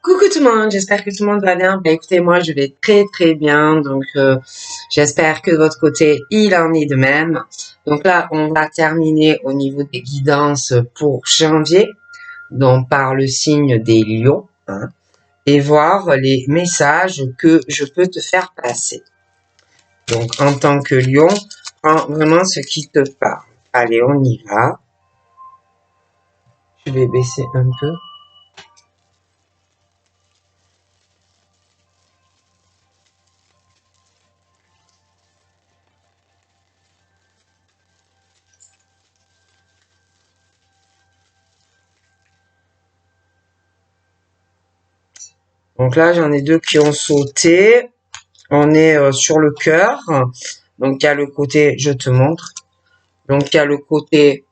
Coucou tout le monde, j'espère que tout le monde va bien. Écoutez, moi je vais très bien, donc j'espère que de votre côté il en est de même. Donc là, on va terminer au niveau des guidances pour janvier, donc par le signe des lions, hein, et voir les messages que je peux te faire passer. Donc en tant que lion, prends vraiment ce qui te parle. Allez, on y va. Je vais baisser un peu. Donc là, j'en ai deux qui ont sauté. On est sur le cœur. Donc, il y a le côté, je te montre. Donc, il y a le côté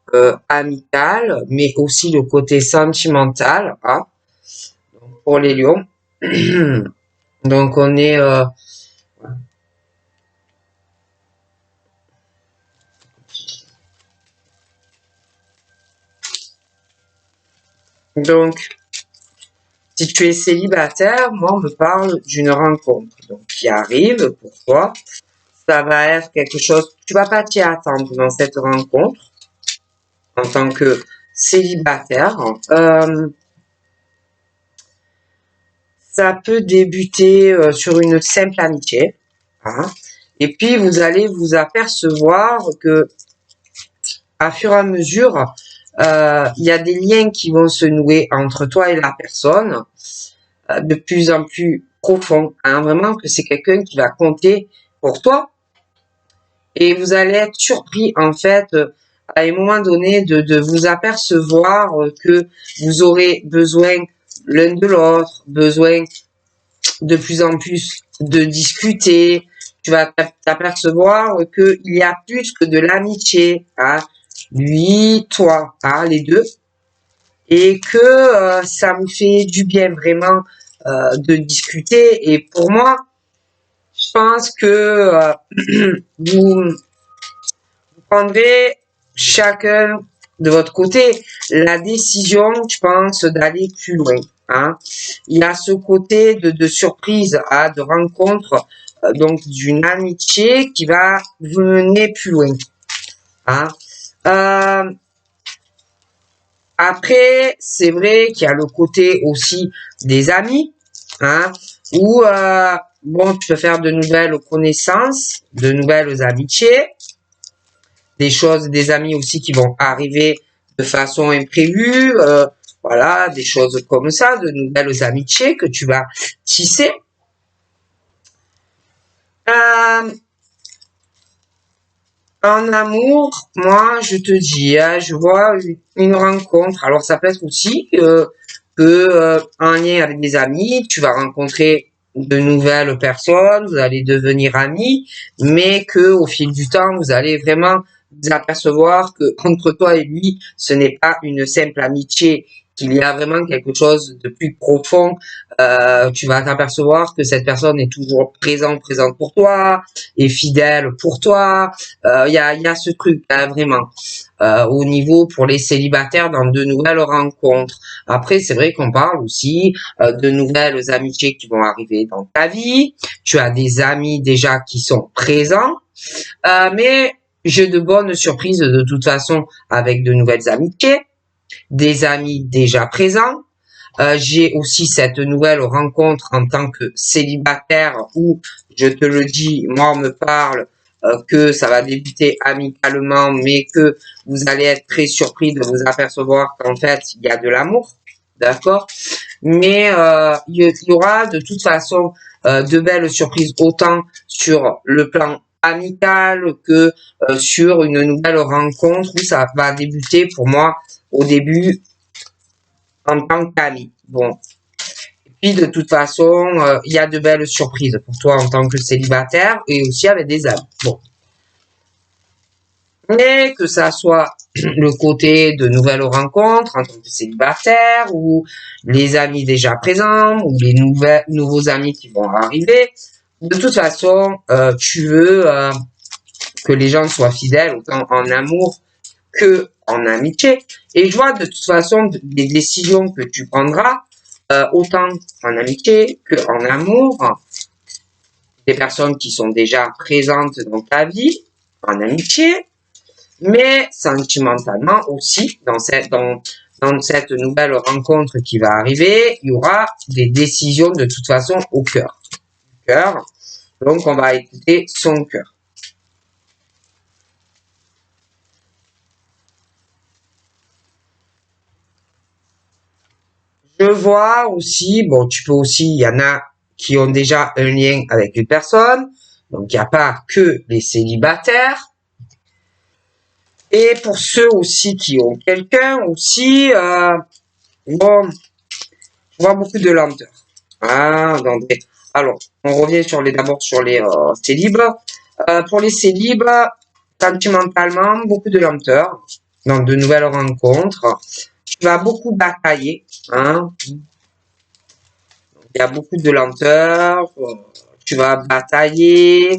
amical, mais aussi le côté sentimental, hein, pour les lions. Donc, on est... donc, si tu es célibataire, moi, on me parle d'une rencontre donc, qui arrive pour toi. Ça va être quelque chose, tu vas pas t'y attendre dans cette rencontre en tant que célibataire. Ça peut débuter sur une simple amitié, hein, et puis vous allez vous apercevoir que à fur et à mesure, il y a des liens qui vont se nouer entre toi et la personne, de plus en plus profonds, hein, vraiment que c'est quelqu'un qui va compter pour toi, et vous allez être surpris en fait à un moment donné de vous apercevoir que vous aurez besoin l'un de l'autre, besoin de plus en plus de discuter. Tu vas t'apercevoir qu'il y a plus que de l'amitié, hein, lui, toi, hein, les deux, et que ça me fait du bien vraiment de discuter. Et pour moi, je pense que vous prendrez chacun de votre côté la décision, je pense, d'aller plus loin. Hein. Il y a ce côté de surprise, hein, de rencontre, donc d'une amitié qui va vous mener plus loin. Hein. Après, c'est vrai qu'il y a le côté aussi des amis, hein, où bon, tu peux faire de nouvelles connaissances, de nouvelles amitiés, des choses, des amis aussi qui vont arriver de façon imprévue, voilà, des choses comme ça, de nouvelles amitiés que tu vas tisser. En amour, moi, je te dis, hein, je vois une rencontre. Alors, ça peut être aussi en lien avec des amis, tu vas rencontrer de nouvelles personnes, vous allez devenir amis, mais que au fil du temps, vous allez vraiment vous apercevoir que entre toi et lui, ce n'est pas une simple amitié, qu'il y a vraiment quelque chose de plus profond. Tu vas t'apercevoir que cette personne est toujours présente pour toi, est fidèle pour toi. Il y a ce truc là, vraiment au niveau pour les célibataires dans de nouvelles rencontres. Après, c'est vrai qu'on parle aussi de nouvelles amitiés qui vont arriver dans ta vie. Tu as des amis déjà qui sont présents, mais j'ai de bonnes surprises de toute façon avec de nouvelles amitiés, des amis déjà présents. J'ai aussi cette nouvelle rencontre en tant que célibataire où, je te le dis, moi on me parle que ça va débuter amicalement, mais que vous allez être très surpris de vous apercevoir qu'en fait il y a de l'amour, d'accord? Mais il y aura de toute façon de belles surprises autant sur le plan amical que sur une nouvelle rencontre où ça va débuter pour moi au début en tant qu'ami. Bon. Et puis de toute façon, il y a de belles surprises pour toi en tant que célibataire et aussi avec des amis. Bon. Mais que ça soit le côté de nouvelles rencontres en tant que célibataire ou les amis déjà présents ou les nouveaux amis qui vont arriver, de toute façon, tu veux que les gens soient fidèles autant en amour que en amitié. Et je vois de toute façon des décisions que tu prendras autant en amitié qu'en amour. Des personnes qui sont déjà présentes dans ta vie, en amitié, mais sentimentalement aussi, dans cette nouvelle rencontre qui va arriver, il y aura des décisions de toute façon au cœur. Donc, on va écouter son cœur. Je vois aussi, bon, tu peux aussi, il y en a qui ont déjà un lien avec une personne, donc il n'y a pas que les célibataires. Et pour ceux aussi qui ont quelqu'un aussi, bon, je vois beaucoup de lenteur. Ah, alors, on revient d'abord sur les célibes. Pour les célibes, sentimentalement, beaucoup de lenteur dans de nouvelles rencontres. Tu vas beaucoup batailler. Hein. Il y a beaucoup de lenteur. Tu vas batailler.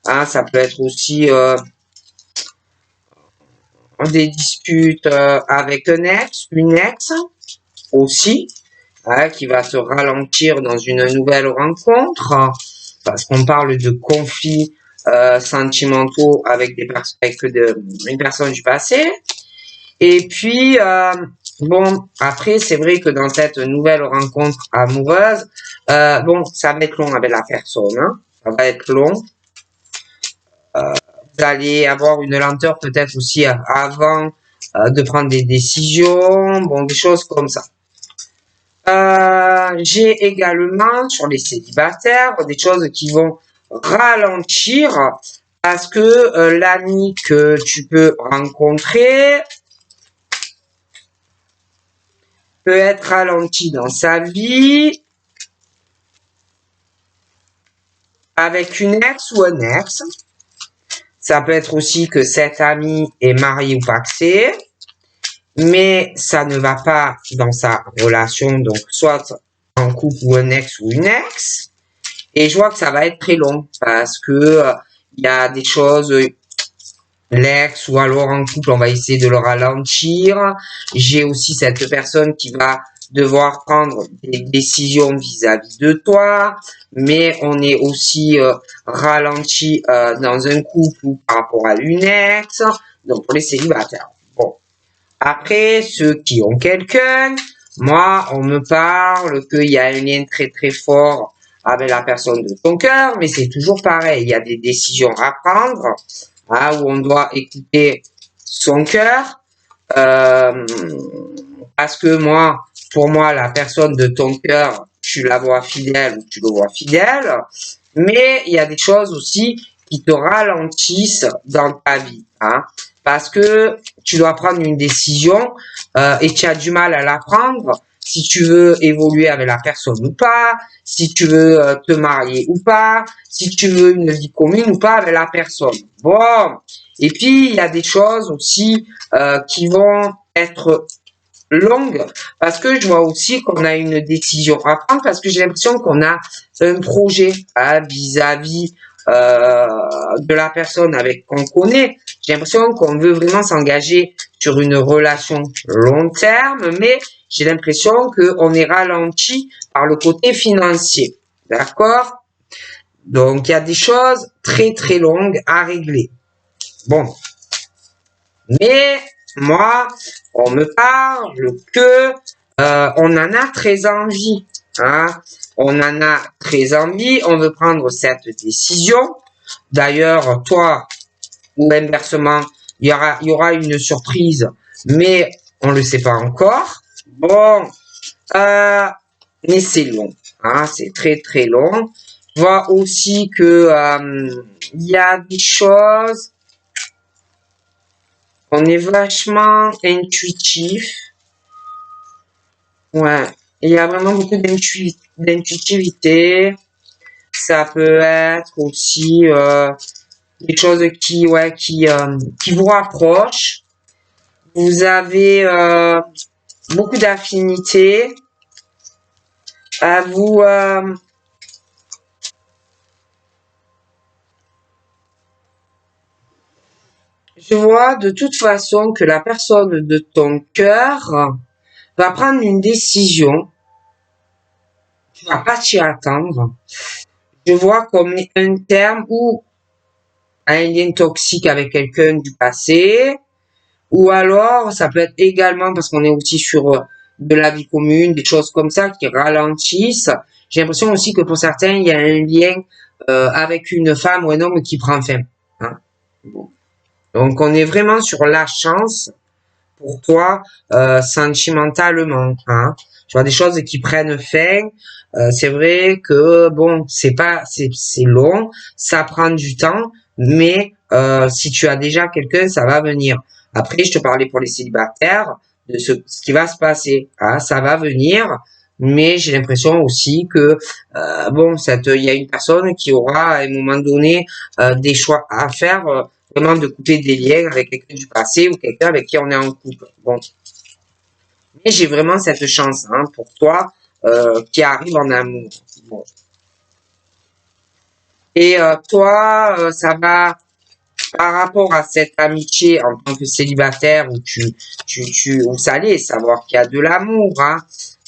Hein, ça peut être aussi des disputes avec un ex, une ex aussi. Qui va se ralentir dans une nouvelle rencontre, parce qu'on parle de conflits sentimentaux avec une personne du passé. Et puis, bon, après, c'est vrai que dans cette nouvelle rencontre amoureuse, bon, ça va être long avec la personne, hein, ça va être long. Vous allez avoir une lenteur peut-être aussi avant de prendre des décisions, bon, des choses comme ça. J'ai également sur les célibataires des choses qui vont ralentir parce que l'ami que tu peux rencontrer peut être ralenti dans sa vie avec une ex ou un ex. Ça peut être aussi que cet ami est marié ou paxé, mais ça ne va pas dans sa relation, donc soit en couple ou un ex ou une ex. Et je vois que ça va être très long parce que il y a des choses, l'ex ou alors en couple, on va essayer de le ralentir. J'ai aussi cette personne qui va devoir prendre des décisions vis-à-vis de toi, mais on est aussi ralenti dans un couple ou par rapport à une ex, donc pour les célibataires. Bon. Après, ceux qui ont quelqu'un, moi, on me parle qu'il y a un lien très très fort avec la personne de ton cœur, mais c'est toujours pareil, il y a des décisions à prendre, hein, où on doit écouter son cœur, parce que moi, pour moi, la personne de ton cœur, tu la vois fidèle ou tu le vois fidèle, mais il y a des choses aussi qui te ralentissent dans ta vie, hein, parce que tu dois prendre une décision et tu as du mal à la prendre si tu veux évoluer avec la personne ou pas, si tu veux te marier ou pas, si tu veux une vie commune ou pas avec la personne. Bon, et puis il y a des choses aussi qui vont être longues parce que je vois aussi qu'on a une décision à prendre parce que j'ai l'impression qu'on a un projet vis-à-vis de la personne avec qu'on connaît. J'ai l'impression qu'on veut vraiment s'engager sur une relation long terme, mais j'ai l'impression qu'on est ralenti par le côté financier. D'accord? Donc, il y a des choses très, très longues à régler. Bon. Mais, moi, on me parle que on en a très envie. Hein? On en a très envie. On veut prendre cette décision. D'ailleurs, toi, ou inversement, il y aura une surprise, mais on le sait pas encore. Bon, mais c'est long, hein, c'est très très long. Je vois aussi que il y a des choses, on est vachement intuitif. Ouais, il y a vraiment beaucoup d'intuitivité. Ça peut être aussi des choses qui vous rapprochent. Vous avez beaucoup d'affinités. Vous je vois de toute façon que la personne de ton cœur va prendre une décision tu vas pas t'y attendre. Je vois comme un terme ou un lien toxique avec quelqu'un du passé, ou alors ça peut être également parce qu'on est aussi sur de la vie commune, des choses comme ça qui ralentissent. J'ai l'impression aussi que pour certains, il y a un lien avec une femme ou un homme qui prend fin. Hein. Bon. Donc on est vraiment sur la chance pour toi sentimentalement. Hein. Tu vois des choses qui prennent fin. C'est vrai que bon, c'est long, ça prend du temps, mais si tu as déjà quelqu'un, ça va venir. Après, je te parlais pour les célibataires de ce qui va se passer. Hein, ça va venir, mais j'ai l'impression aussi que bon, il y a une personne qui aura à un moment donné des choix à faire. Vraiment de couper des liens avec quelqu'un du passé ou quelqu'un avec qui on est en couple. Bon. Mais j'ai vraiment cette chance hein, pour toi qui arrive en amour. Bon. Et toi, ça va par rapport à cette amitié en tant que célibataire où vous allez savoir qu'il y a de l'amour, hein,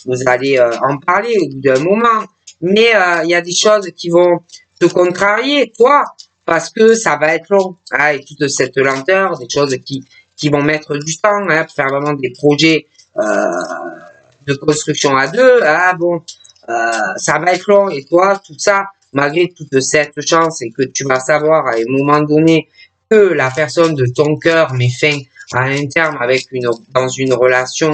vous allez en parler au bout d'un moment. Mais il y a des choses qui vont te contrarier, toi, parce que ça va être long. Hein, et toute cette lenteur, des choses qui vont mettre du temps hein, pour faire vraiment des projets de construction à deux. Ah bon, ça va être long. Et toi, tout ça, malgré toute cette chance et que tu vas savoir à un moment donné que la personne de ton cœur met fin à un terme avec dans une relation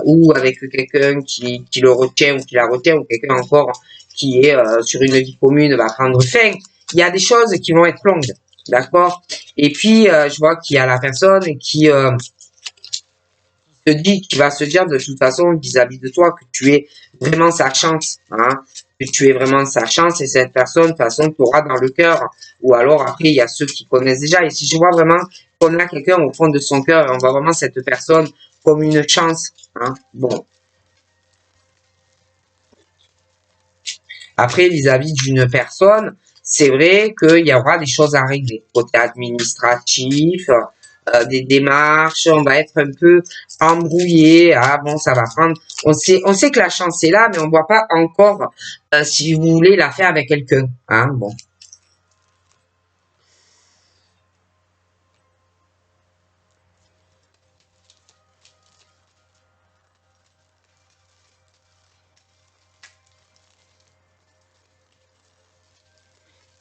ou avec quelqu'un qui le retient ou qui la retient ou quelqu'un encore qui est sur une vie commune va prendre fin. Il y a des choses qui vont être longues, d'accord? Et puis je vois qu'il y a la personne qui qui va se dire de toute façon vis-à-vis de toi que tu es vraiment sa chance, hein, que tu es vraiment sa chance et cette personne de toute façon t'aura dans le cœur. Ou alors après il y a ceux qui connaissent déjà. Et si je vois vraiment qu'on a quelqu'un au fond de son cœur et on voit vraiment cette personne comme une chance, hein, bon. Après vis-à-vis d'une personne, c'est vrai qu'il y aura des choses à régler côté administratif. Des démarches, on va être un peu embrouillé. Ah bon, ça va prendre. On sait que la chance est là, mais on voit pas encore si vous voulez la faire avec quelqu'un. Hein, bon.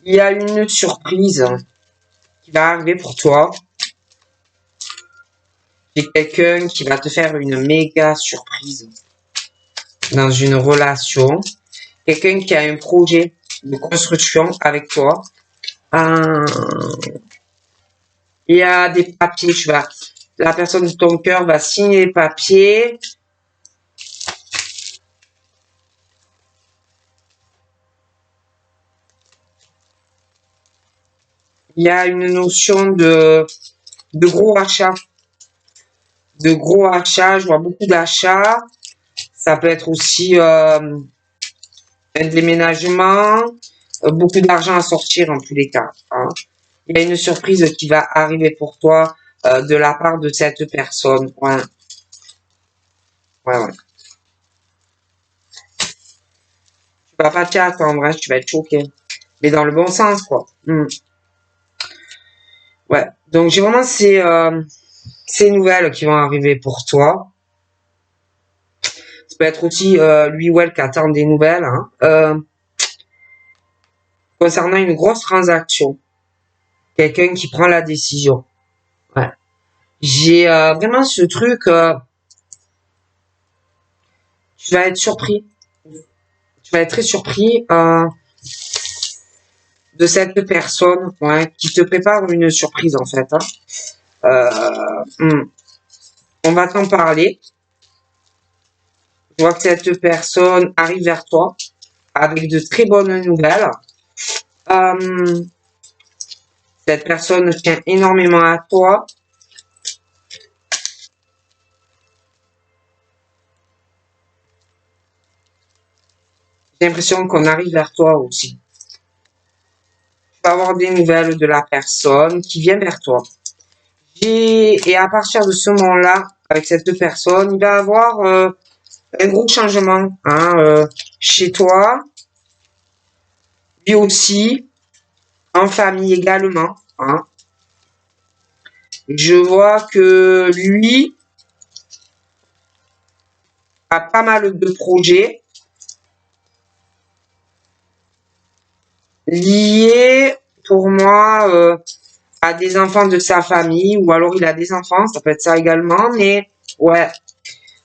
Il y a une surprise qui va arriver pour toi. C'est quelqu'un qui va te faire une méga surprise dans une relation. Quelqu'un qui a un projet de construction avec toi. Il y a des papiers, la personne de ton cœur va signer les papiers. Il y a une notion de gros achats. De gros achats, je vois beaucoup d'achats. Ça peut être aussi un déménagement, beaucoup d'argent à sortir en tous les cas. Hein. Il y a une surprise qui va arriver pour toi de la part de cette personne. Ouais. Ouais, ouais. Tu vas pas t'y attendre, hein, tu vas être choqué. Mais dans le bon sens, quoi. Ouais. Donc j'ai vraiment ces nouvelles qui vont arriver pour toi. Ça peut être aussi lui ou elle qui attend des nouvelles. Hein. Concernant une grosse transaction. Quelqu'un qui prend la décision. Ouais. J'ai vraiment ce truc, tu vas être surpris. Tu vas être très surpris de cette personne ouais, qui te prépare une surprise en fait. Hein. On va t'en parler. Je vois que cette personne arrive vers toi avec de très bonnes nouvelles. Cette personne tient énormément à toi. J'ai l'impression qu'on arrive vers toi aussi. Tu vas avoir des nouvelles de la personne qui vient vers toi. Et à partir de ce moment-là, avec cette personne, il va y avoir un gros changement. Hein, chez toi, lui aussi, en famille également. Hein. Je vois que lui a pas mal de projets liés pour moi à des enfants de sa famille, ou alors il a des enfants, ça peut être ça également, mais ouais,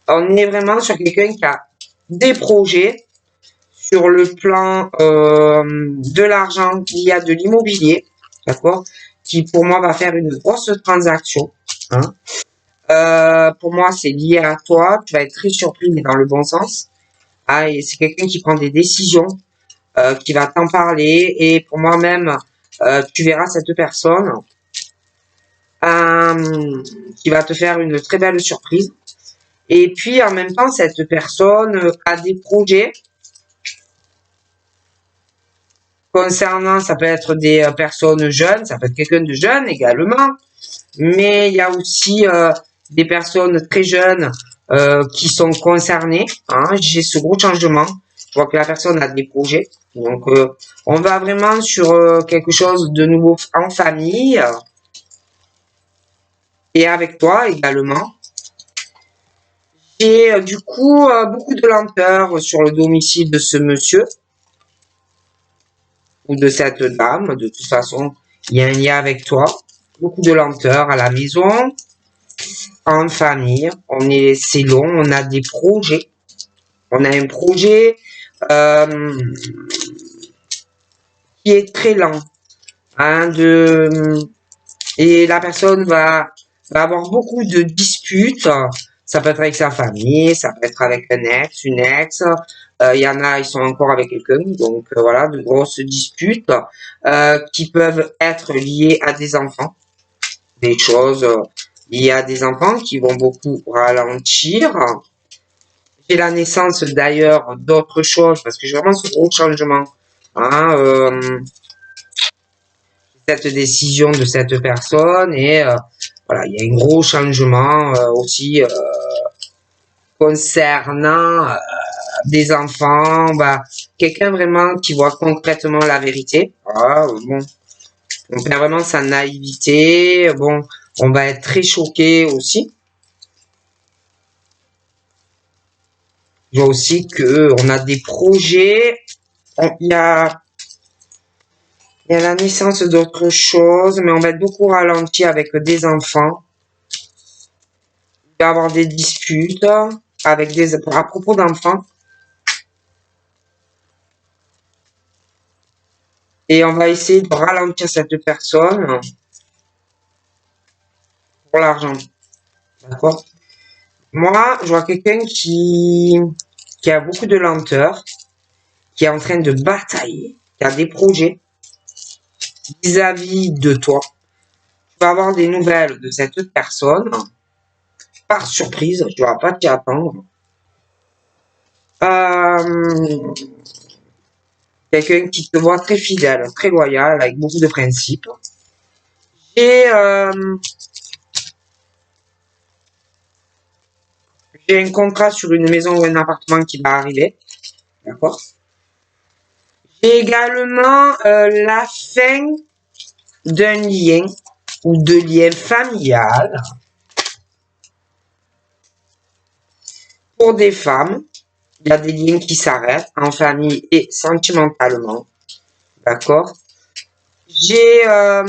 on est vraiment sur quelqu'un qui a des projets sur le plan de l'argent, il y a de l'immobilier, d'accord, qui pour moi va faire une grosse transaction. Hein. Pour moi, c'est lié à toi, tu vas être très surpris, mais dans le bon sens. Ah, et c'est quelqu'un qui prend des décisions, qui va t'en parler, et pour moi-même, tu verras cette personne qui va te faire une très belle surprise. Et puis, en même temps, cette personne a des projets concernant, ça peut être des personnes jeunes, ça peut être quelqu'un de jeune également, mais il y a aussi des personnes très jeunes qui sont concernées. Hein. J'ai ce gros changement. Je vois que la personne a des projets. Donc, on va vraiment sur quelque chose de nouveau en famille et avec toi également. Et du coup, beaucoup de lenteur sur le domicile de ce monsieur ou de cette dame. De toute façon, il y a un lien avec toi. Beaucoup de lenteur à la maison, en famille. C'est long, on a des projets. On a un projet euh, qui est très lent. Hein, et la personne va avoir beaucoup de disputes. Ça peut être avec sa famille, ça peut être avec un ex, une ex. Il y en a, ils sont encore avec quelqu'un. Donc voilà, de grosses disputes qui peuvent être liées à des enfants. Des choses liées à des enfants qui vont beaucoup ralentir. J'ai la naissance d'ailleurs d'autres choses parce que j'ai vraiment ce gros changement. Hein, cette décision de cette personne et voilà, il y a un gros changement aussi concernant des enfants, bah, quelqu'un vraiment qui voit concrètement la vérité. Ah, bon, on perd vraiment sa naïveté. Bon, on va être très choqué aussi. Je vois aussi que on a des projets. Il y a la naissance d'autres choses, mais on va être beaucoup ralenti avec des enfants. Il va y avoir des disputes avec à propos d'enfants. Et on va essayer de ralentir cette personne pour l'argent. D'accord? Moi, je vois quelqu'un qui a beaucoup de lenteur, qui est en train de batailler, qui a des projets vis-à-vis de toi. Tu vas avoir des nouvelles de cette personne par surprise, tu vas pas t'y attendre. Euh, quelqu'un qui te voit très fidèle, très loyal, avec beaucoup de principes. Et j'ai un contrat sur une maison ou un appartement qui va arriver. D'accord? J'ai également la fin d'un lien ou de lien familial pour des femmes. Il y a des liens qui s'arrêtent en famille et sentimentalement. D'accord? J'ai un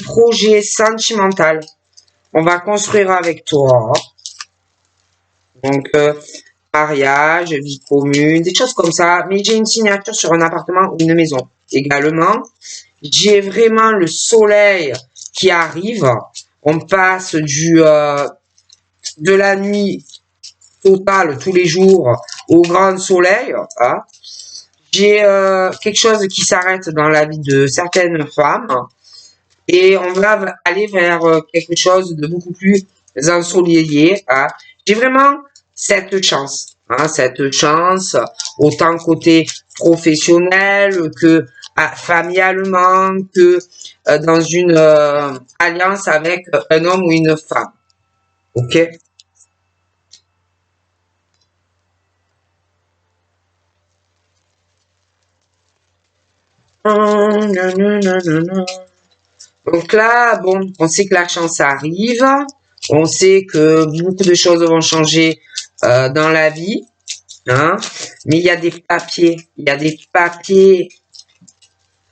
projet sentimental. On va construire avec toi. Donc, mariage, vie commune, des choses comme ça. Mais j'ai une signature sur un appartement ou une maison. Également, j'ai vraiment le soleil qui arrive. On passe de la nuit totale tous les jours au grand soleil. Hein. J'ai quelque chose qui s'arrête dans la vie de certaines femmes et on va aller vers quelque chose de beaucoup plus ensoleillé. Hein. J'ai vraiment cette chance, hein, cette chance, autant côté professionnel que familialement, que dans une alliance avec un homme ou une femme. Ok? Donc là, bon, on sait que la chance arrive. On sait que beaucoup de choses vont changer dans la vie. Hein, mais il y a des papiers. Il y a des papiers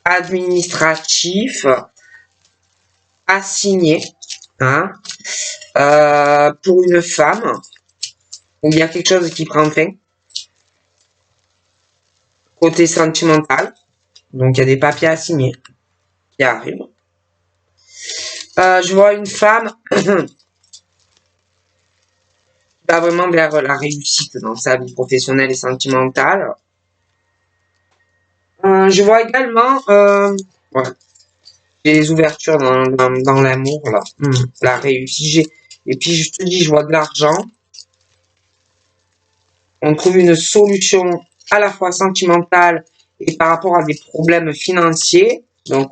administratifs à signer. Hein, pour une femme. Ou il y a quelque chose qui prend fin. Côté sentimental. Donc, il y a des papiers à signer qui arrivent. Je vois une femme qui va vraiment vers la réussite dans sa vie professionnelle et sentimentale. Je vois également ouais, des ouvertures dans l'amour, là. La réussite. Et puis, je te dis, je vois de l'argent. On trouve une solution à la fois sentimentale et par rapport à des problèmes financiers. Donc,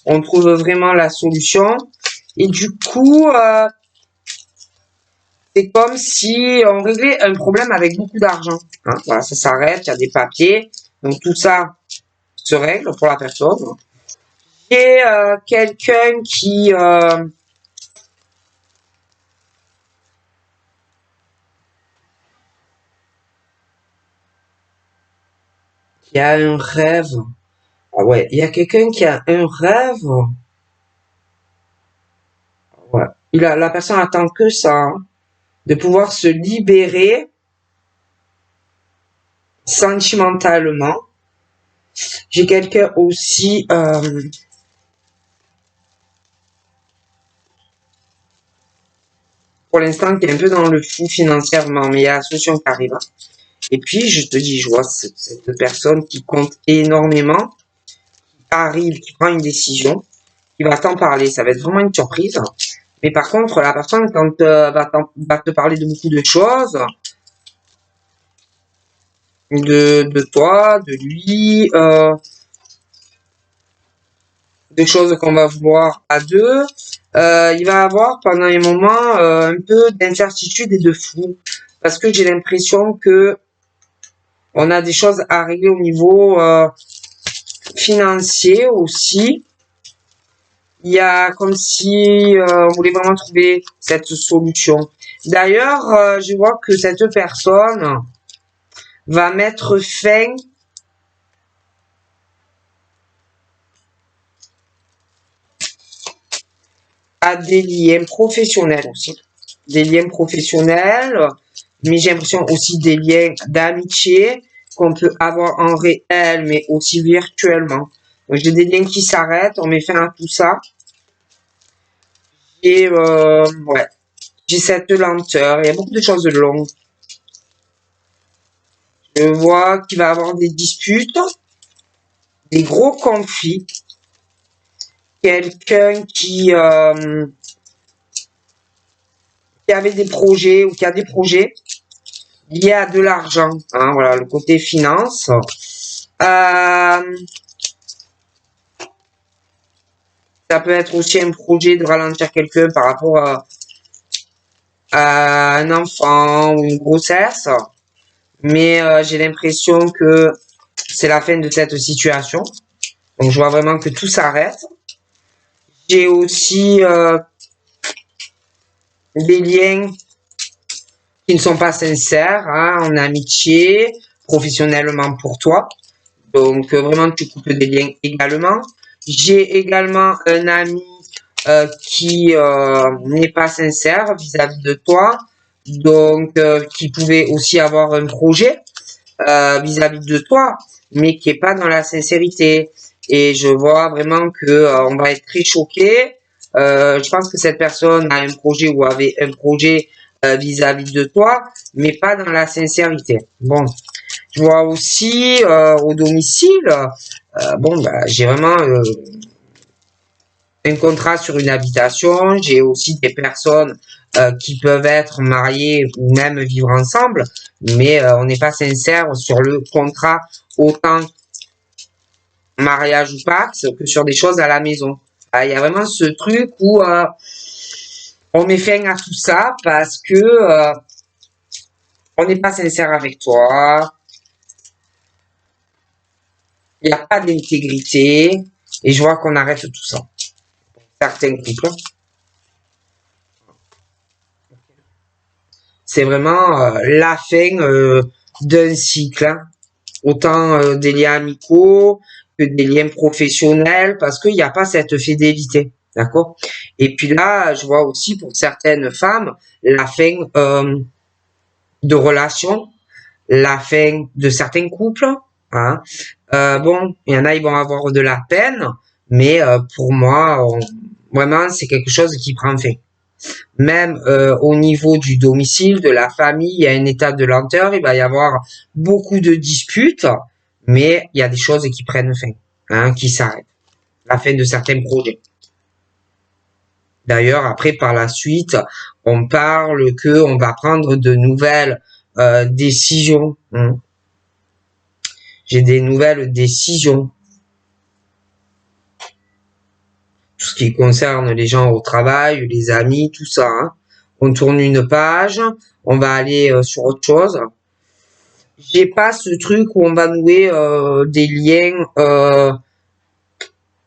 on trouve vraiment la solution. Et du coup, c'est comme si on réglait un problème avec beaucoup d'argent. Hein, voilà, ça s'arrête, il y a des papiers. Donc, tout ça se règle pour la personne. J'ai quelqu'un qui a un rêve. Ah ouais, il y a quelqu'un qui a un rêve. Ouais. La personne attend que ça, hein, de pouvoir se libérer sentimentalement. J'ai quelqu'un aussi pour l'instant qui est un peu dans le flou financièrement, mais il y a la solution qui arrive. Et puis, je te dis, je vois cette personne qui compte énormément, qui arrive, qui prend une décision, qui va t'en parler. Ça va être vraiment une surprise. Mais par contre, la personne, quand va te parler de beaucoup de choses, de toi, de lui, de choses qu'on va vouloir à deux, il va avoir pendant un moment un peu d'incertitude et de flou. Parce que j'ai l'impression que on a des choses à régler au niveau financier aussi. Il y a comme si on voulait vraiment trouver cette solution. D'ailleurs, je vois que cette personne va mettre fin à des liens professionnels aussi. Des liens professionnels, mais j'ai l'impression aussi des liens d'amitié qu'on peut avoir en réel, mais aussi virtuellement. Donc, j'ai des liens qui s'arrêtent, on met fin à tout ça. Et ouais, j'ai cette lenteur. Il y a beaucoup de choses longues. Je vois qu'il va y avoir des disputes, des gros conflits. Quelqu'un qui avait des projets ou qui a des projets liés à de l'argent. Hein, voilà, le côté finance. Ça peut être aussi un projet de ralentir quelqu'un par rapport à un enfant ou une grossesse. Mais j'ai l'impression que c'est la fin de cette situation. Donc je vois vraiment que tout s'arrête. J'ai aussi des liens qui ne sont pas sincères, hein, en amitié, professionnellement pour toi. Donc vraiment tu coupes des liens également. J'ai également un ami qui n'est pas sincère vis-à-vis de toi, donc qui pouvait aussi avoir un projet vis-à-vis de toi, mais qui est pas dans la sincérité. Et je vois vraiment que on va être très choqué. Je pense que cette personne a un projet ou avait un projet vis-à-vis de toi, mais pas dans la sincérité. Bon, je vois aussi au domicile, bon, bah, j'ai vraiment un contrat sur une habitation. J'ai aussi des personnes qui peuvent être mariées ou même vivre ensemble, mais on n'est pas sincère sur le contrat, autant mariage ou pacte que sur des choses à la maison. Il y a vraiment ce truc où on met fin à tout ça parce que on n'est pas sincère avec toi. Il n'y a pas d'intégrité. Et je vois qu'on arrête tout ça. Certains couples. C'est vraiment la fin d'un cycle. Hein. Autant des liens amicaux que des liens professionnels, parce qu'il n'y a pas cette fidélité. D'accord? Et puis là, je vois aussi pour certaines femmes la fin de relations, la fin de certains couples. Hein. Bon, il y en a, ils vont avoir de la peine, mais pour moi, vraiment, c'est quelque chose qui prend fin. Même au niveau du domicile, de la famille, il y a un état de lenteur, il va y avoir beaucoup de disputes, mais il y a des choses qui prennent fin, hein, qui s'arrêtent. La fin de certains projets. D'ailleurs, après, par la suite, on parle que on va prendre de nouvelles décisions. Hein. J'ai des nouvelles décisions. Tout ce qui concerne les gens au travail, les amis, tout ça. Hein. On tourne une page, on va aller sur autre chose. J'ai pas ce truc où on va nouer des liens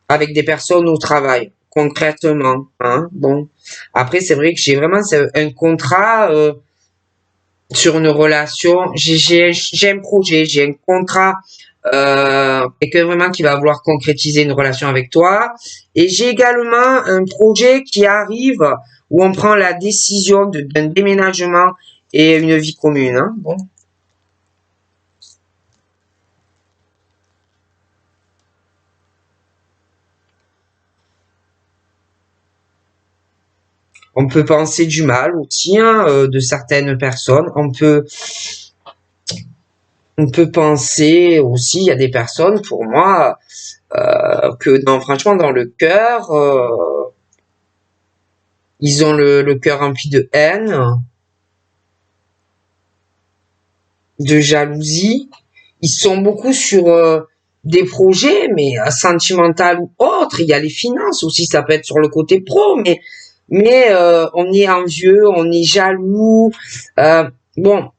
avec des personnes au travail, concrètement. Hein. Bon, après c'est vrai que j'ai vraiment un contrat sur une relation. J'ai un projet, j'ai un contrat. Quelqu'un vraiment qui va vouloir concrétiser une relation avec toi. Et j'ai également un projet qui arrive où on prend la décision d'un déménagement et une vie commune. Hein. Bon. On peut penser du mal aussi hein, de certaines personnes. On peut penser aussi, il y a des personnes, pour moi, que franchement, dans le cœur, ils ont le cœur rempli de haine, de jalousie. Ils sont beaucoup sur des projets, mais sentimental ou autres. Il y a les finances aussi, ça peut être sur le côté pro, mais on est envieux, on est jaloux. Bon,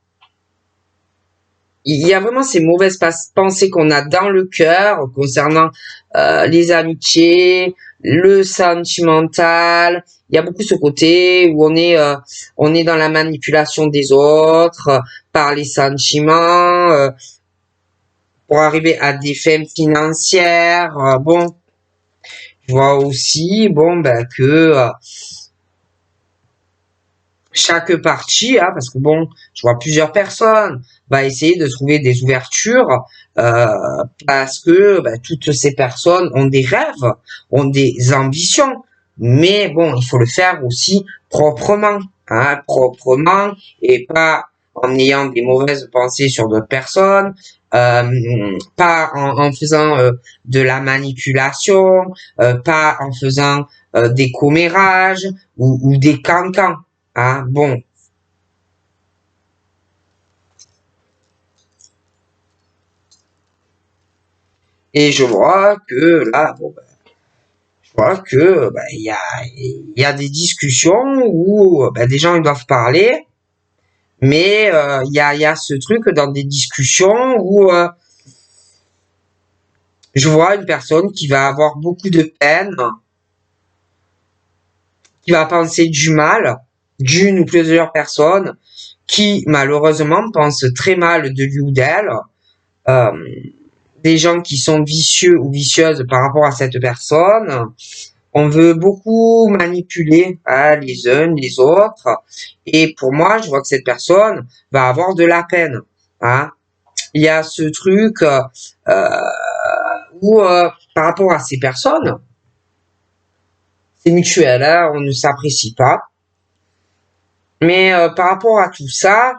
il y a vraiment ces mauvaises pensées qu'on a dans le cœur concernant les amitiés, le sentimental. Il y a beaucoup ce côté où on est dans la manipulation des autres par les sentiments pour arriver à des fins financières. Bon, je vois aussi bon ben que chaque partie, hein, parce que bon, je vois plusieurs personnes, va essayer de trouver des ouvertures parce que toutes ces personnes ont des rêves, ont des ambitions, mais bon, il faut le faire aussi proprement, hein, proprement et pas en ayant des mauvaises pensées sur d'autres personnes, pas en faisant de la manipulation, pas en faisant des commérages ou des cancans. Ah bon, et je vois que là, bon, je vois que il y a des discussions où des gens ils doivent parler, mais il y a ce truc dans des discussions où je vois une personne qui va avoir beaucoup de peine, qui va penser du mal d'une ou plusieurs personnes, qui malheureusement pensent très mal de lui ou d'elle. Euh, des gens qui sont vicieux ou vicieuses par rapport à cette personne. On veut beaucoup manipuler hein, les uns les autres. Et pour moi, je vois que cette personne va avoir de la peine. Hein. Il y a ce truc où, par rapport à ces personnes, c'est mutuel, hein, on ne s'apprécie pas. Mais par rapport à tout ça,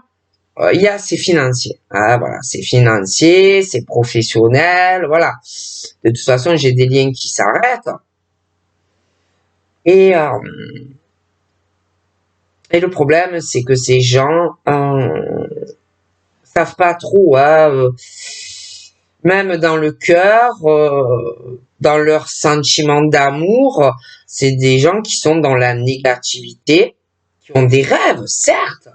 il y a c'est financier. Ah, voilà, c'est financier, c'est professionnel, voilà. De toute façon, j'ai des liens qui s'arrêtent. Et, et le problème, c'est que ces gens savent pas trop, hein, même dans le cœur, dans leur sentiment d'amour, c'est des gens qui sont dans la négativité, qui ont des rêves, certes,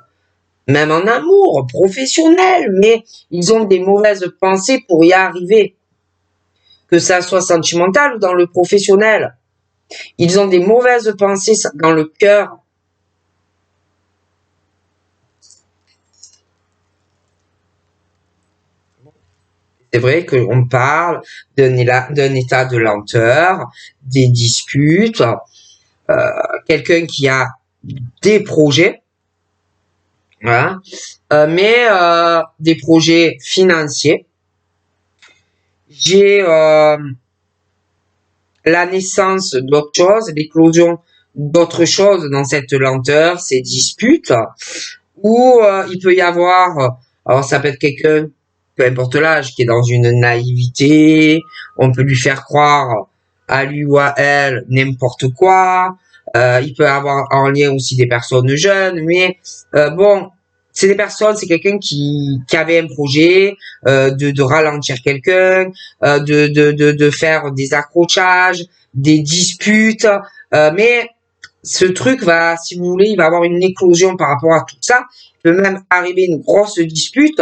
même en amour, professionnel, mais ils ont des mauvaises pensées pour y arriver. que ça soit sentimental ou dans le professionnel. Ils ont des mauvaises pensées dans le cœur. C'est vrai qu'on parle d'un état de lenteur, des disputes, quelqu'un qui a des projets, voilà, mais des projets financiers. J'ai la naissance d'autres choses, l'éclosion d'autres choses dans cette lenteur, ces disputes, où il peut y avoir, alors ça peut être quelqu'un, peu importe l'âge, qui est dans une naïveté, on peut lui faire croire à lui ou à elle n'importe quoi, il peut avoir en lien aussi des personnes jeunes, mais bon, c'est des personnes, c'est quelqu'un qui avait un projet de ralentir quelqu'un, de faire des accrochages, des disputes, mais ce truc va, si vous voulez, il va avoir une éclosion par rapport à tout ça. Il peut même arriver une grosse dispute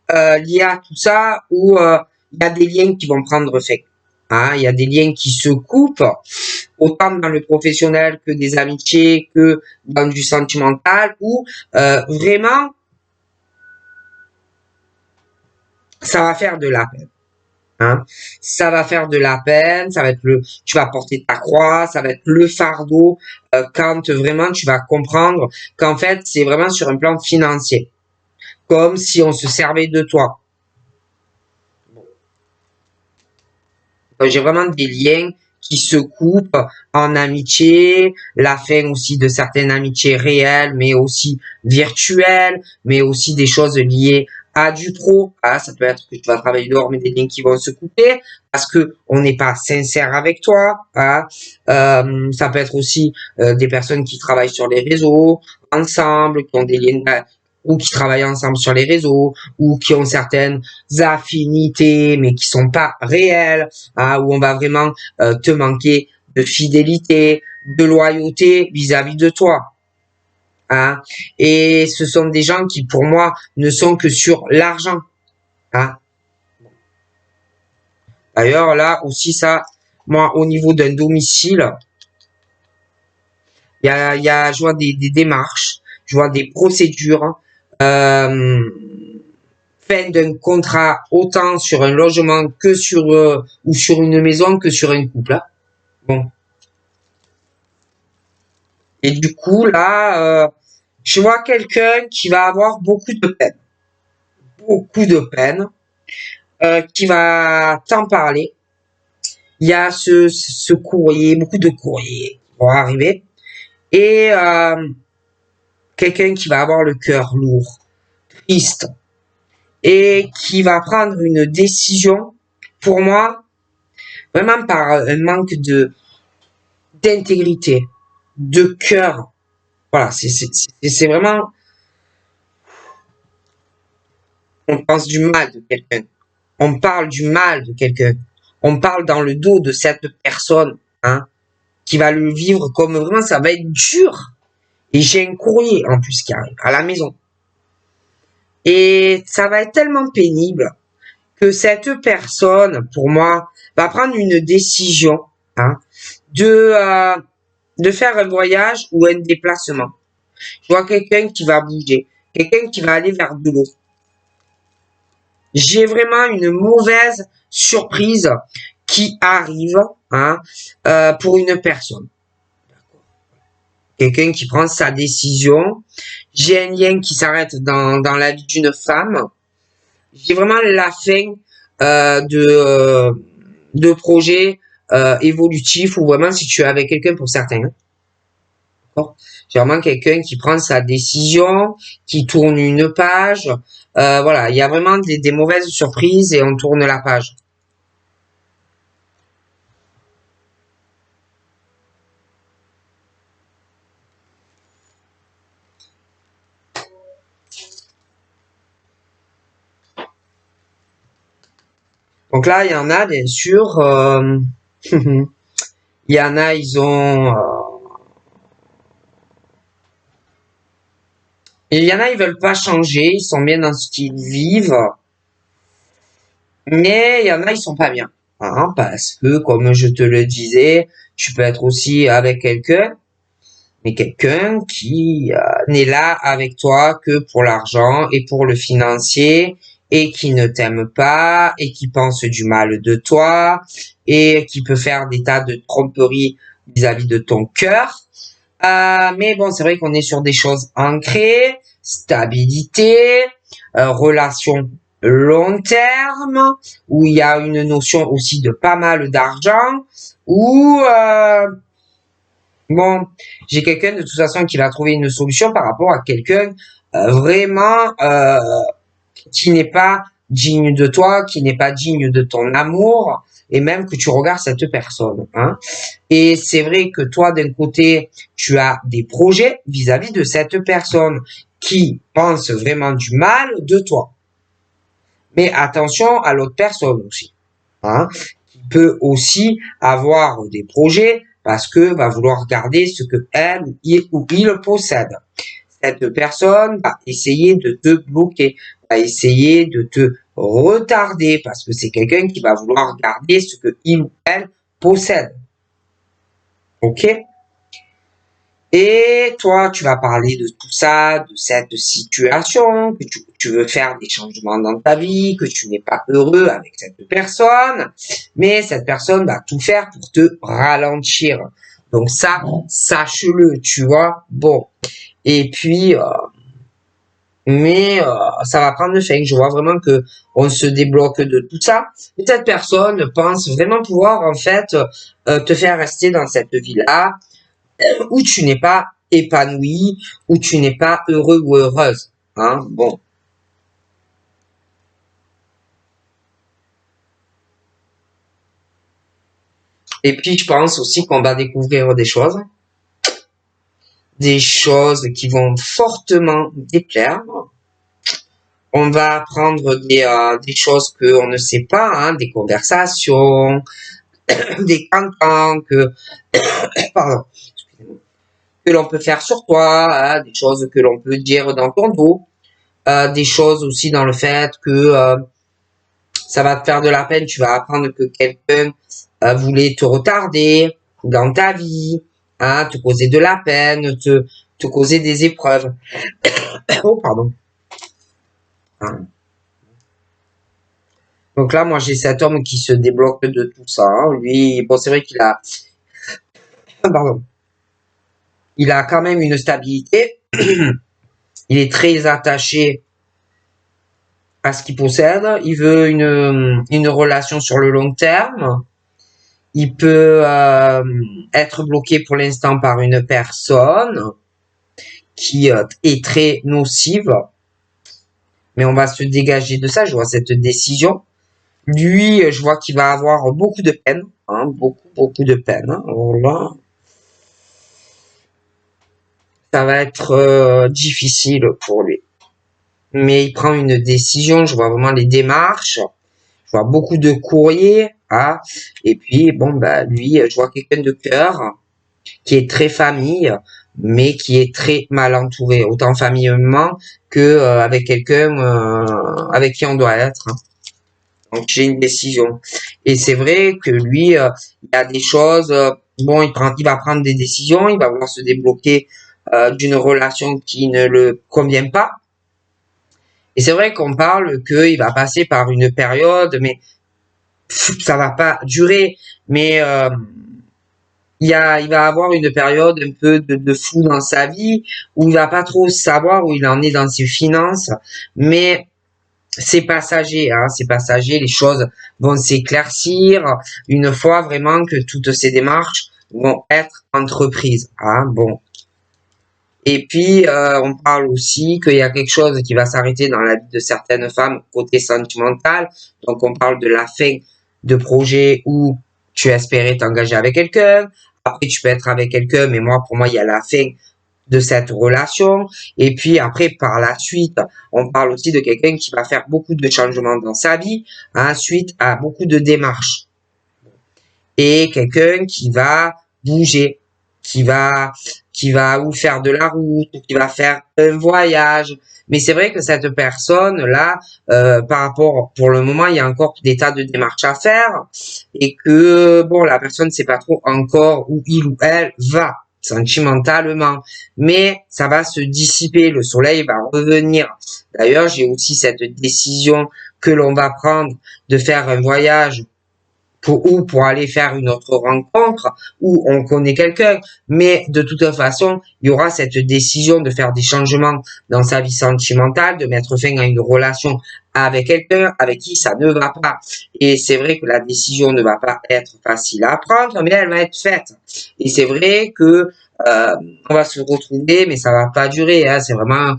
liée à tout ça où il y a des liens qui vont prendre fin. Hein, il y a des liens qui se coupent, autant dans le professionnel que des amitiés, que dans du sentimental, où vraiment, ça va faire de la peine. Hein. Ça va faire de la peine, ça va être tu vas porter ta croix, ça va être le fardeau quand vraiment tu vas comprendre qu'en fait c'est vraiment sur un plan financier, comme si on se servait de toi. J'ai vraiment des liens qui se coupent en amitié, la fin aussi de certaines amitiés réelles, mais aussi virtuelles, mais aussi des choses liées à du pro. Ah, ça peut être que tu vas travailler dehors, mais des liens qui vont se couper parce que on n'est pas sincère avec toi. Hein. Ça peut être aussi des personnes qui travaillent sur les réseaux ensemble, qui ont des liens ou qui travaillent ensemble sur les réseaux, ou qui ont certaines affinités, mais qui sont pas réelles, hein, où on va vraiment te manquer de fidélité, de loyauté vis-à-vis de toi. Hein. Et ce sont des gens qui, pour moi, ne sont que sur l'argent. Hein. D'ailleurs, là aussi, ça, moi, au niveau d'un domicile, je vois des démarches, je vois des procédures, fin d'un contrat autant sur un logement que sur ou sur une maison que sur un couple. Hein. Bon. Et du coup là, je vois quelqu'un qui va avoir beaucoup de peine, qui va t'en parler. Il y a ce courrier, beaucoup de courriers qui vont arriver, et quelqu'un qui va avoir le cœur lourd, triste, et qui va prendre une décision. Pour moi, vraiment par un manque d'intégrité, de cœur. Voilà, c'est vraiment, on pense du mal de quelqu'un. On parle du mal de quelqu'un. On parle dans le dos de cette personne, hein, qui va le vivre comme vraiment, ça va être dur. Et j'ai un courrier, en plus, qui arrive à la maison. Et ça va être tellement pénible que cette personne, pour moi, va prendre une décision, hein, de faire un voyage ou un déplacement. Je vois quelqu'un qui va bouger, quelqu'un qui va aller vers de l'eau. J'ai vraiment une mauvaise surprise qui arrive, hein, pour une personne. Quelqu'un qui prend sa décision. J'ai un lien qui s'arrête dans la vie d'une femme. J'ai vraiment la fin de projets évolutifs ou vraiment si tu es avec quelqu'un pour certains. Hein. J'ai vraiment quelqu'un qui prend sa décision, qui tourne une page. Voilà, il y a vraiment des mauvaises surprises et on tourne la page. Donc là, il y en a, bien sûr. Il y en a, ils ont... il y en a, ils veulent pas changer, ils sont bien dans ce qu'ils vivent. Mais il y en a, ils sont pas bien. hein, parce que, comme je te le disais, tu peux être aussi avec quelqu'un, mais quelqu'un qui n'est là avec toi que pour l'argent et pour le financier et qui ne t'aime pas et qui pense du mal de toi et qui peut faire des tas de tromperies vis-à-vis de ton cœur. Mais bon, c'est vrai qu'on est sur des choses ancrées, stabilité, relation long terme, où il y a une notion aussi de pas mal d'argent, où bon, j'ai quelqu'un de toute façon qui va trouver une solution par rapport à quelqu'un vraiment qui n'est pas digne de toi, qui n'est pas digne de ton amour, et même que tu regardes cette personne. Hein. Et c'est vrai que toi, d'un côté, tu as des projets vis-à-vis de cette personne qui pense vraiment du mal de toi. Mais attention à l'autre personne aussi. Hein, qui peut aussi avoir des projets parce que va vouloir garder ce que elle ou il possède. Cette personne va essayer de te bloquer, va essayer de te retarder parce que c'est quelqu'un qui va vouloir garder ce que il ou elle possède. Ok? Et toi, tu vas parler de tout ça, de cette situation, que tu veux faire des changements dans ta vie, que tu n'es pas heureux avec cette personne, mais cette personne va tout faire pour te ralentir. Donc ça, sache-le, tu vois. Bon. Et puis, ça va prendre fin. Je vois vraiment que on se débloque de tout ça. Et cette personne pense vraiment pouvoir, en fait, te faire rester dans cette vie-là, où tu n'es pas épanoui, où tu n'es pas heureux ou heureuse. Hein, bon. Et puis, je pense aussi qu'on va découvrir des choses qui vont fortement déplaire. On va apprendre des choses qu'on ne sait pas, hein, des conversations, des cantons pardon, que l'on peut faire sur toi, hein, des choses que l'on peut dire dans ton dos, des choses aussi dans le fait que ça va te faire de la peine, tu vas apprendre que quelqu'un voulait te retarder dans ta vie, hein, te causer de la peine, te causer des épreuves. Oh, pardon. Hein. Donc là, moi, j'ai cet homme qui se débloque de tout ça. Hein. Lui, bon, c'est vrai qu'il a, pardon, il a quand même une stabilité. Il est très attaché à ce qu'il possède. Il veut une relation sur le long terme. Il peut être bloqué pour l'instant par une personne qui est très nocive. Mais on va se dégager de ça. Je vois cette décision. Lui, je vois qu'il va avoir beaucoup de peine. Hein, beaucoup de peine. Hein. Voilà. Ça va être difficile pour lui. Mais il prend une décision. Je vois vraiment les démarches. Je vois beaucoup de courriers. Hein, et puis, bon, bah, lui, je vois quelqu'un de cœur qui est très famille, mais qui est très mal entouré, autant familialement que avec quelqu'un avec qui on doit être. Donc j'ai une décision. Et c'est vrai que lui, il y a des choses. Bon, il va prendre des décisions, il va vouloir se débloquer d'une relation qui ne le convient pas. Et c'est vrai qu'on parle qu'il va passer par une période, mais ça va pas durer. Mais il va avoir une période un peu de flou dans sa vie, où il va pas trop savoir où il en est dans ses finances, mais c'est passager, hein, c'est passager, les choses vont s'éclaircir une fois vraiment que toutes ces démarches vont être entreprises. Hein, bon. Et puis, on parle aussi qu'il y a quelque chose qui va s'arrêter dans la vie de certaines femmes côté sentimental. Donc, on parle de la fin de projet où tu espérais t'engager avec quelqu'un. Après, tu peux être avec quelqu'un, mais pour moi, il y a la fin de cette relation. Et puis après, par la suite, on parle aussi de quelqu'un qui va faire beaucoup de changements dans sa vie, hein, suite à beaucoup de démarches. Et quelqu'un qui va bouger. qui va, qui va ou faire de la route, ou qui va faire un voyage. Mais c'est vrai que cette personne-là, par rapport, pour le moment, il y a encore des tas de démarches à faire et que, bon, la personne ne sait pas trop encore où il ou elle va sentimentalement, mais ça va se dissiper, le soleil va revenir. D'ailleurs, j'ai aussi cette décision que l'on va prendre de faire un voyage pour aller faire une autre rencontre où on connaît quelqu'un, mais de toute façon, il y aura cette décision de faire des changements dans sa vie sentimentale, de mettre fin à une relation avec quelqu'un avec qui ça ne va pas. Et c'est vrai que la décision ne va pas être facile à prendre, mais elle va être faite. Et c'est vrai que on va se retrouver, mais ça va pas durer. Hein. C'est vraiment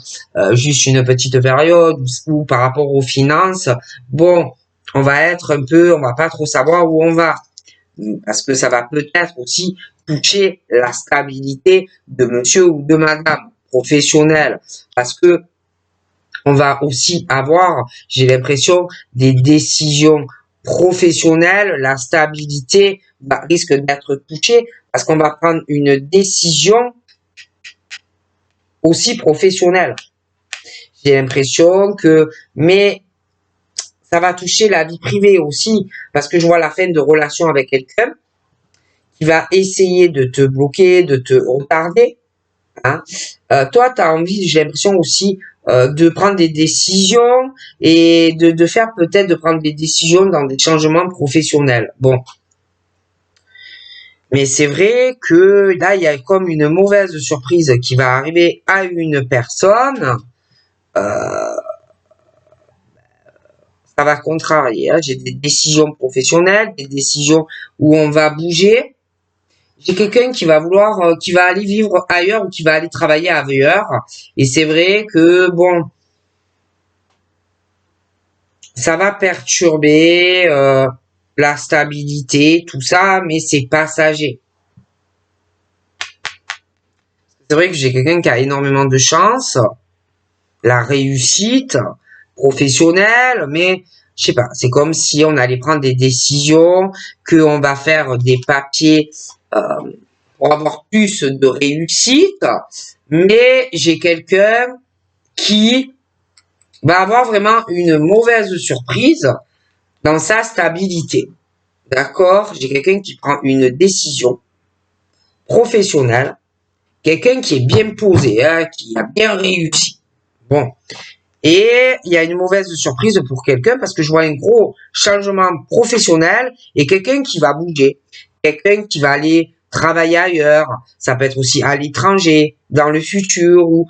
juste une petite période où par rapport aux finances, bon, on va être un peu, on va pas trop savoir où on va. Parce que ça va peut-être aussi toucher la stabilité de monsieur ou de madame professionnelle. Parce que on va aussi avoir, j'ai l'impression, des décisions professionnelles. La stabilité risque d'être touchée parce qu'on va prendre une décision aussi professionnelle. J'ai l'impression que, mais ça va toucher la vie privée aussi, parce que je vois la fin de relation avec quelqu'un qui va essayer de te bloquer, de te retarder. Hein. Toi, tu as envie, j'ai l'impression aussi, de prendre des décisions et de faire peut-être de prendre des décisions dans des changements professionnels. Bon. Mais c'est vrai que là, il y a comme une mauvaise surprise qui va arriver à une personne. Ça va contrarier. Hein. J'ai des décisions professionnelles, des décisions où on va bouger. J'ai quelqu'un qui va vouloir, qui va aller vivre ailleurs ou qui va aller travailler ailleurs. Et c'est vrai que, bon, ça va perturber la stabilité, tout ça, mais c'est passager. C'est vrai que j'ai quelqu'un qui a énormément de chance, la réussite professionnelle, mais je sais pas, c'est comme si on allait prendre des décisions, qu'on va faire des papiers pour avoir plus de réussite, mais j'ai quelqu'un qui va avoir vraiment une mauvaise surprise dans sa stabilité. D'accord? J'ai quelqu'un qui prend une décision professionnelle, quelqu'un qui est bien posé, hein, qui a bien réussi. Bon. Et il y a une mauvaise surprise pour quelqu'un parce que je vois un gros changement professionnel et quelqu'un qui va bouger, quelqu'un qui va aller travailler ailleurs. Ça peut être aussi à l'étranger, dans le futur ou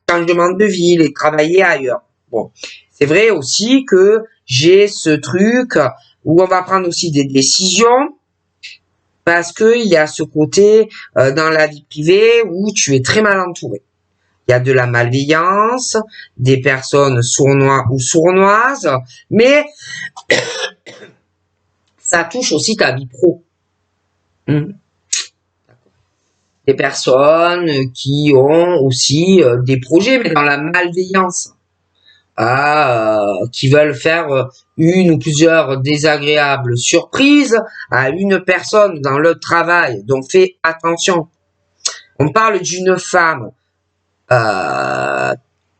changement de ville et travailler ailleurs. Bon, c'est vrai aussi que j'ai ce truc où on va prendre aussi des décisions parce que il y a ce côté dans la vie privée où tu es très mal entouré. Il y a de la malveillance, des personnes sournois ou sournoises, mais ça touche aussi ta vie pro. Des personnes qui ont aussi des projets, mais dans la malveillance, qui veulent faire une ou plusieurs désagréables surprises à une personne dans le travail. Donc fais attention. On parle d'une femme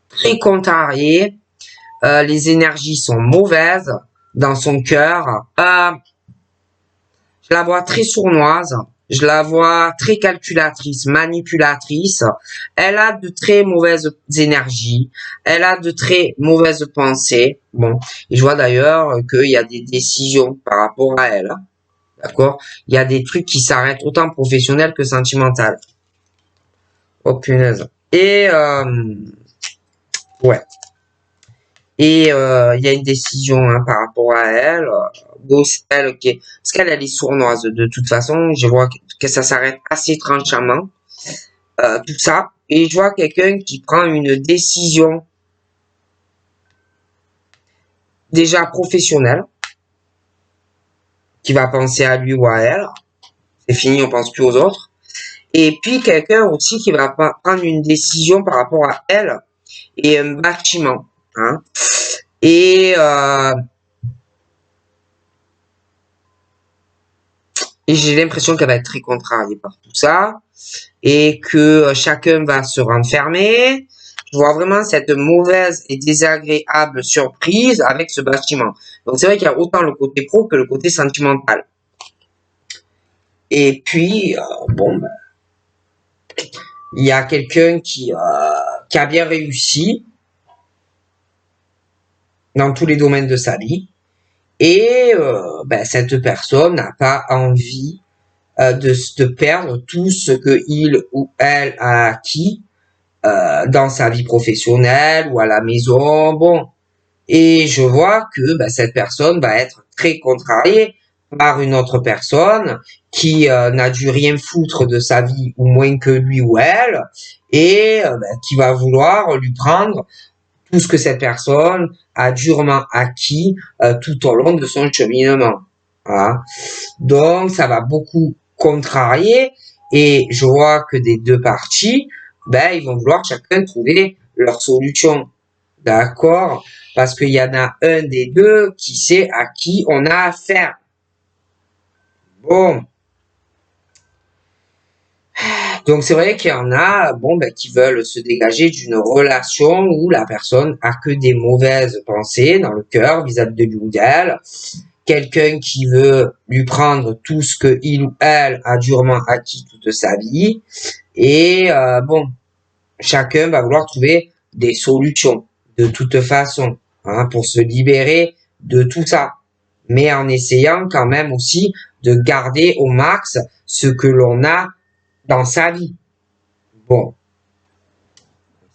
très contrariée, les énergies sont mauvaises dans son cœur. Je la vois très sournoise, je la vois très calculatrice, manipulatrice. Elle a de très mauvaises énergies, elle a de très mauvaises pensées. Bon, et je vois d'ailleurs qu'il y a des décisions par rapport à elle. D'accord? Il y a des trucs qui s'arrêtent autant professionnels que sentimental. Oh punaise. Et ouais. Et il y a une décision hein, par rapport à elle. Elle qui est... Parce qu'elle elle est sournoise de toute façon. Je vois que ça s'arrête assez étrangement. Tout ça. Et je vois quelqu'un qui prend une décision déjà professionnelle, qui va penser à lui ou à elle. C'est fini, on pense plus aux autres. Et puis quelqu'un aussi qui va prendre une décision par rapport à elle et un bâtiment. Hein. Et Et j'ai l'impression qu'elle va être très contrariée par tout ça. Et que chacun va se renfermer. Je vois vraiment cette mauvaise et désagréable surprise avec ce bâtiment. Donc c'est vrai qu'il y a autant le côté pro que le côté sentimental. Et puis, bon, ben, il y a quelqu'un qui a bien réussi dans tous les domaines de sa vie. Et ben, cette personne n'a pas envie de perdre tout ce que il ou elle a acquis dans sa vie professionnelle ou à la maison. Bon, et je vois que ben, cette personne va être très contrariée par une autre personne qui n'a dû rien foutre de sa vie ou moins que lui ou elle et ben, qui va vouloir lui prendre tout ce que cette personne a durement acquis tout au long de son cheminement. Voilà. Donc ça va beaucoup contrarier et je vois que des deux parties, ben ils vont vouloir chacun trouver leur solution. D'accord? Parce qu'il y en a un des deux qui sait à qui on a affaire. Bon. Donc c'est vrai qu'il y en a, bon, ben, qui veulent se dégager d'une relation où la personne a que des mauvaises pensées dans le cœur vis-à-vis de lui ou d'elle. Quelqu'un qui veut lui prendre tout ce que il ou elle a durement acquis toute sa vie. Et bon, chacun va vouloir trouver des solutions de toute façon hein, pour se libérer de tout ça. Mais en essayant quand même aussi de garder au max ce que l'on a dans sa vie. Bon,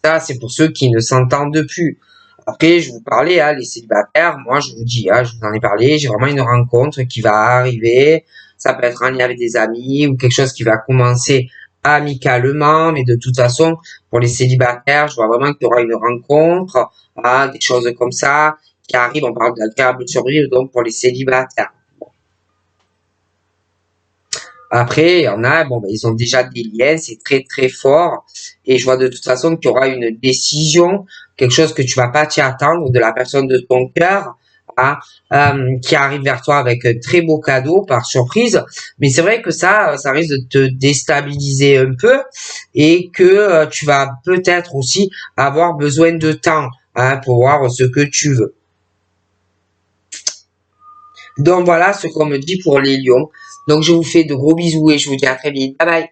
ça c'est pour ceux qui ne s'entendent plus. Après, je vous parlais, hein, les célibataires, moi je vous dis, hein, je vous en ai parlé, j'ai vraiment une rencontre qui va arriver. Ça peut être en lien avec des amis ou quelque chose qui va commencer amicalement, mais de toute façon, pour les célibataires, je vois vraiment qu'il y aura une rencontre, hein, des choses comme ça qui arrivent. On parle d'agréable survie, donc pour les célibataires. Après, il y en a, bon, ben, ils ont déjà des liens, c'est très très fort. Et je vois de toute façon qu'il y aura une décision, quelque chose que tu vas pas t'y attendre de la personne de ton cœur, hein, qui arrive vers toi avec un très beau cadeau par surprise. Mais c'est vrai que ça risque de te déstabiliser un peu et que tu vas peut-être aussi avoir besoin de temps, hein, pour voir ce que tu veux. Donc voilà ce qu'on me dit pour les lions. Donc je vous fais de gros bisous et je vous dis à très vite. Bye bye.